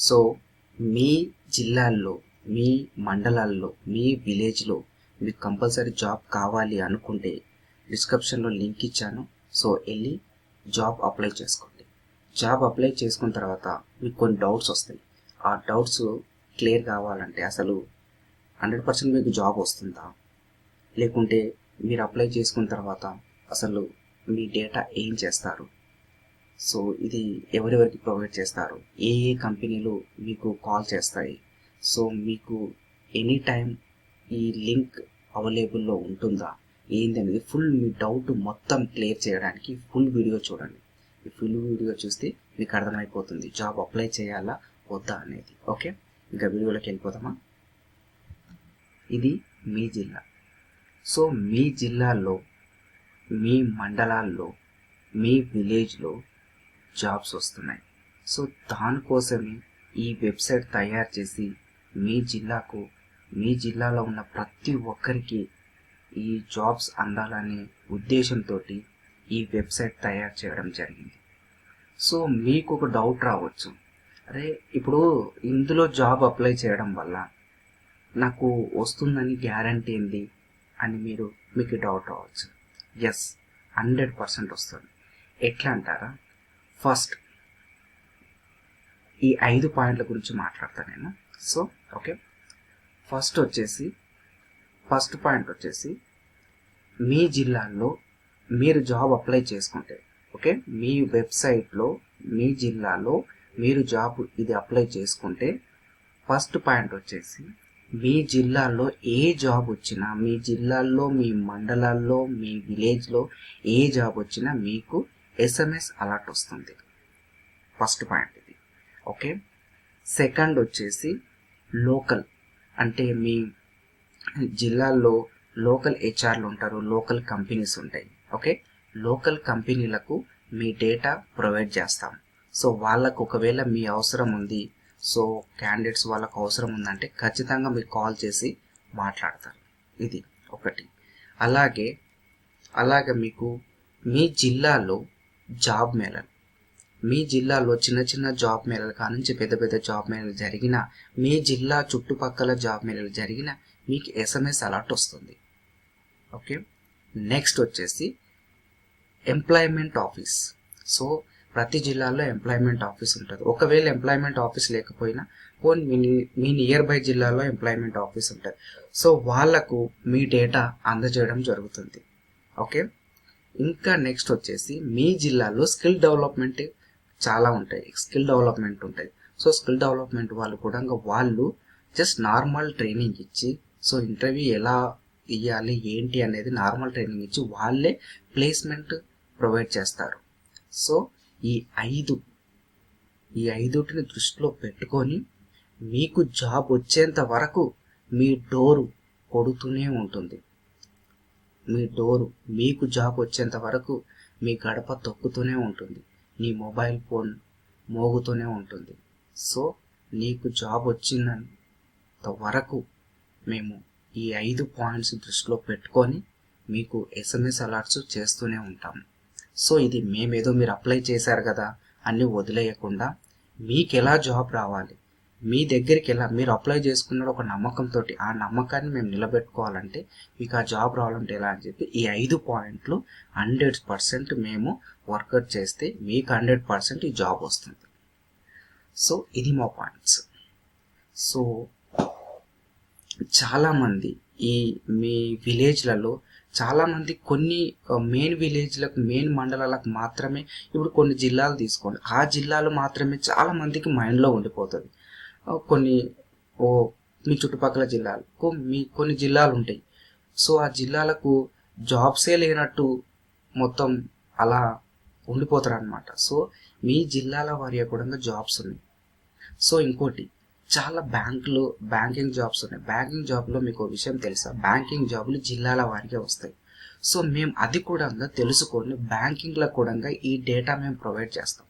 So మీ జిల్లాల్లో, మీ మండలాల్లో, మీ విలేజ్లో మీకు కంపల్సరీ జాబ్ కావాలి అనుకుంటే డిస్క్రిప్షన్లో లింక్ ఇచ్చాను. సో వెళ్ళి జాబ్ అప్లై చేసుకోండి. జాబ్ అప్లై చేసుకున్న తర్వాత మీకు కొన్ని డౌట్స్ వస్తాయి. ఆ డౌట్స్ క్లియర్ కావాలంటే అసలు 100% మీకు జాబ్ వస్తుందా, లేకుంటే మీరు అప్లై చేసుకున్న తర్వాత అసలు మీ డేటా ఏం చేస్తారు, సో ఇది ఎవరెవరికి ప్రొవైడ్ చేస్తారు, ఏ ఏ కంపెనీలు మీకు కాల్ చేస్తాయి, సో మీకు ఎనీ టైం ఈ లింక్ అవైలబుల్లో ఉంటుందా ఏంది అనేది ఫుల్ మీ డౌట్ మొత్తం క్లియర్ చేయడానికి ఫుల్ వీడియో చూడండి. ఈ ఫుల్ వీడియో చూస్తే మీకు అర్థమైపోతుంది జాబ్ అప్లై చేయాలా వద్దా అనేది. ఓకే, ఇంకా వీడియోలోకి వెళ్ళిపోదామా. ఇది మీ జిల్లా. సో మీ జిల్లాల్లో, మీ మండలాల్లో, మీ విలేజ్లో జాబ్స్ వస్తున్నాయి. సో దానికోసమే ఈ వెబ్సైట్ తయారు చేసి మీ జిల్లాకు, మీ జిల్లాలో ఉన్న ప్రతి ఒక్కరికి ఈ జాబ్స్ అందాలనే ఉద్దేశంతో ఈ వెబ్సైట్ తయారు చేయడం జరిగింది. సో మీకు ఒక డౌట్ రావచ్చు, అరే ఇప్పుడు ఇందులో జాబ్ అప్లై చేయడం వల్ల నాకు వస్తుందని గ్యారంటీ ఏంది అని మీకు డౌట్ రావచ్చు. ఎస్, 100% వస్తుంది. ఎట్లా అంటారా, ఫస్ట్ ఈ 5 పాయింట్ల గురించి మాట్లాడతాను నేను. సో ఓకే, ఫస్ట్ పాయింట్ వచ్చేసి మీ జిల్లాల్లో మీరు జాబ్ అప్లై చేసుకుంటే, ఓకే, మీ వెబ్సైట్లో మీ జిల్లాలో మీరు జాబ్ ఇది అప్లై చేసుకుంటే ఫస్ట్ పాయింట్ వచ్చేసి మీ జిల్లాలో ఏ జాబ్ వచ్చినా, మీ జిల్లాల్లో, మీ మండలాల్లో, మీ విలేజ్లో ఏ జాబ్ వచ్చినా మీకు SMS అలర్ట్ వస్తుంది. ఫస్ట్ పాయింట్ ఇది. ఓకే, సెకండ్ వచ్చేసి లోకల్, అంటే మీ జిల్లాల్లో లోకల్ హెచ్ఆర్లు ఉంటారు, లోకల్ కంపెనీస్ ఉంటాయి. ఓకే, లోకల్ కంపెనీలకు మీ డేటా ప్రొవైడ్ చేస్తాం. సో వాళ్ళకు ఒకవేళ మీ అవసరం ఉంది, సో క్యాండిడేట్స్ వాళ్ళకు అవసరం ఉందంటే ఖచ్చితంగా మీకు కాల్ చేసి మాట్లాడతారు. ఇది ఒకటి. అలాగే మీకు మీ జిల్లాలో జాబ్ మేళలు, మీ జిల్లాలో చిన్న చిన్న జాబ్ మేళలు కానుంచి పెద్ద పెద్ద జాబ్ మేళలు జరిగిన, మీ జిల్లా చుట్టుపక్కల జాబ్ మేళలు జరిగిన మీకు SMS అలర్ట్ వస్తుంది. ఓకే, నెక్స్ట్ వచ్చేసి ఎంప్లాయ్మెంట్ ఆఫీస్. సో ప్రతి జిల్లాలో ఎంప్లాయ్మెంట్ ఆఫీస్ ఉంటుంది. ఒకవేళ ఎంప్లాయ్మెంట్ ఆఫీస్ లేకపోయినా మీ నియర్ బై జిల్లాలో ఎంప్లాయ్మెంట్ ఆఫీస్ ఉంటుంది. సో వాళ్లకు మీ డేటా అందజేయడం జరుగుతుంది. ఓకే, ఇంకా నెక్స్ట్ వచ్చేసి మీ జిల్లాలో స్కిల్ డెవలప్మెంట్ చాలా ఉంటాయి, స్కిల్ డెవలప్మెంట్ ఉంటాయి. సో స్కిల్ డెవలప్మెంట్ వాళ్ళు కూడా వాళ్ళు జస్ట్ నార్మల్ ట్రైనింగ్ ఇచ్చి, సో ఇంటర్వ్యూ ఎలా ఇవ్వాలి ఏంటి అనేది నార్మల్ ట్రైనింగ్ ఇచ్చి వాళ్ళే ప్లేస్మెంట్ ప్రొవైడ్ చేస్తారు. సో ఈ ఐదుటిని దృష్టిలో పెట్టుకొని మీకు జాబ్ వచ్చేంత వరకు మీ డోరు కొడుతూనే ఉంటుంది. మీకు జాబ్ వచ్చేంత వరకు మీ గడప తొక్కుతూనే ఉంటుంది, నీ మొబైల్ ఫోన్ మోగుతూనే ఉంటుంది. సో నీకు జాబ్ వచ్చినంత వరకు మేము ఈ 5 పాయింట్స్ దృష్టిలో పెట్టుకొని మీకు SMS అలర్ట్స్ చేస్తూనే ఉంటాము. సో ఇది మేమేదో మీరు అప్లై చేశారు కదా అన్నీ వదిలేయకుండా మీకు ఎలా జాబ్ రావాలి, మీ దగ్గరికి ఎలా మీరు అప్లై చేసుకున్న ఒక నమ్మకంతో, ఆ నమ్మకాన్ని మేము నిలబెట్టుకోవాలంటే మీకు ఆ జాబ్ రావాలంటే ఎలా అని చెప్పి ఈ 5 పాయింట్లు 100% మేము వర్కౌట్ చేస్తే మీకు 100% ఈ జాబ్ వస్తుంది. సో ఇది మా పాయింట్స్. సో చాలామంది ఈ మీ విలేజ్లలో చాలామంది కొన్ని మెయిన్ విలేజ్లకు, మెయిన్ మండలాలకు మాత్రమే, ఇప్పుడు కొన్ని జిల్లాలు తీసుకోండి, ఆ జిల్లాలు మాత్రమే చాలామందికి మైండ్లో ఉండిపోతుంది. మీ చుట్టుపక్కల జిల్లాలకు కొన్ని జిల్లాలు ఉంటాయి. సో ఆ జిల్లాలకు జాబ్సే లేనట్టు మొత్తం అలా ఉండిపోతారు అనమాట. సో మీ జిల్లాల వారి కూడా జాబ్స్ ఉన్నాయి. సో ఇంకోటి, చాలా బ్యాంకింగ్ జాబ్స్ ఉన్నాయి. బ్యాంకింగ్ జాబ్లో మీకు విషయం తెలుసా, బ్యాంకింగ్ జాబ్లు జిల్లాల వారికే వస్తాయి. సో మేము అది కూడా తెలుసుకొని బ్యాంకింగ్లో కూడా ఈ డేటా మేము ప్రొవైడ్ చేస్తాం.